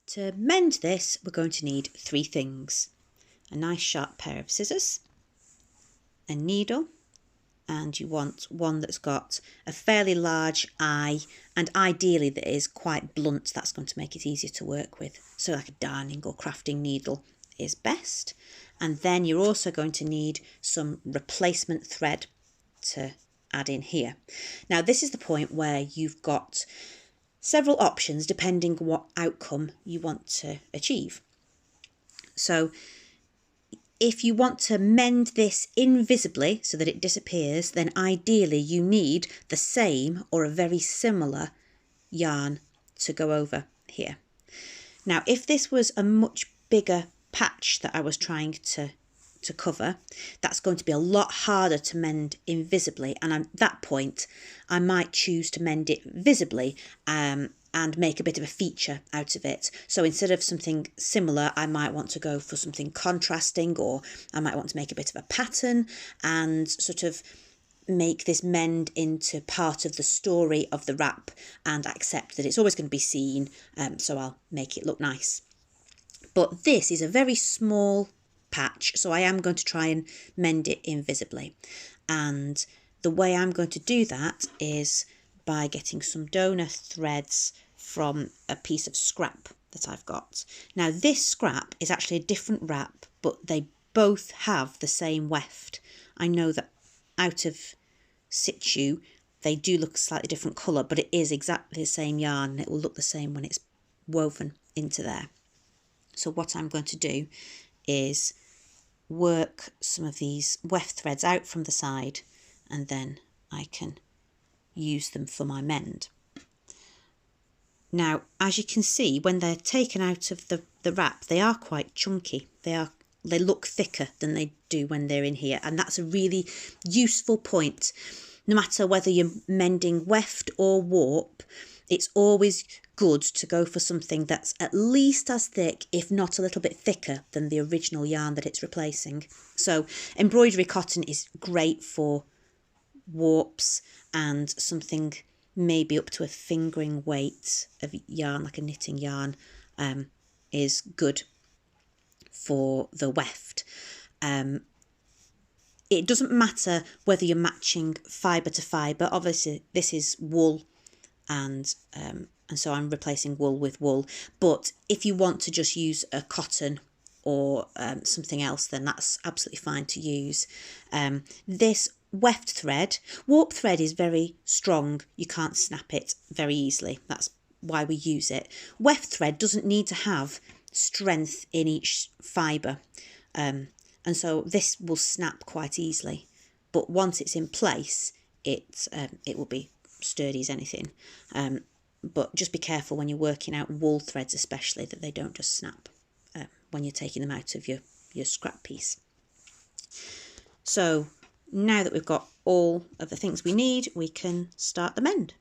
To mend this, we're going to need 3 things. A nice sharp pair of scissors, a needle, and you want one that's got a fairly large eye, and ideally that is quite blunt. That's going to make it easier to work with. So like a darning or crafting needle is best. And then you're also going to need some replacement thread to add in here. Now this is the point where you've got several options depending on what outcome you want to achieve. So if you want to mend this invisibly so that it disappears, then ideally you need the same or a very similar yarn to go over here. Now, if this was a much bigger patch that I was trying to cover, that's going to be a lot harder to mend invisibly, and at that point I might choose to mend it visibly and make a bit of a feature out of it. So instead of something similar, I might want to go for something contrasting, or I might want to make a bit of a pattern and sort of make this mend into part of the story of the wrap and accept that it's always going to be seen, so I'll make it look nice. But this is a very small patch, so I am going to try and mend it invisibly, and the way I'm going to do that is by getting some donor threads from a piece of scrap that I've got. Now this scrap is actually a different wrap, but they both have the same weft. I know that out of situ they do look a slightly different colour, but it is exactly the same yarn and it will look the same when it's woven into there. So what I'm going to do is work some of these weft threads out from the side, and then I can use them for my mend. Now, as you can see, when they're taken out of the wrap, they are quite chunky. They look thicker than they do when they're in here, and that's a really useful point. No matter whether you're mending weft or warp, it's always good to go for something that's at least as thick, if not a little bit thicker, than the original yarn that it's replacing. So embroidery cotton is great for warps, and something maybe up to a fingering weight of yarn, like a knitting yarn, is good for the weft. It doesn't matter whether you're matching fibre to fibre. Obviously this is wool, and so I'm replacing wool with wool, but if you want to just use a cotton or something else, then that's absolutely fine to use. This weft thread, warp thread is very strong, you can't snap it very easily, that's why we use it. Weft thread doesn't need to have strength in each fibre, and so this will snap quite easily, but once it's in place it will be sturdy as anything. But just be careful when you're working out wool threads especially, that they don't just snap when you're taking them out of your scrap piece. So now that we've got all of the things we need, we can start the mend.